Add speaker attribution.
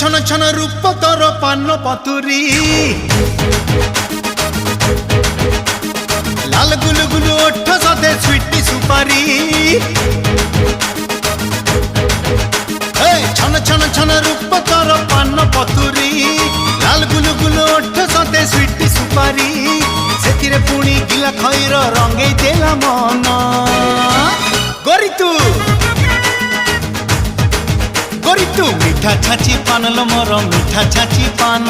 Speaker 1: ଛନ ଛନ ରୂପ ତୋର ପାନ ପତୁରୀ লাল গুলু গুলু ওঠ সদে সুইটি সুপারি ছন ছন ছন রূপ তোর পান পতুরি লাল গুলু গুলু ওঠ সদে সুইটি সুপারি সেতিরে পুনি গিলা খইর রঙেই দেলা মন গরি তু মিঠা ছাচি পান লো মোর মিঠা ছাচি পান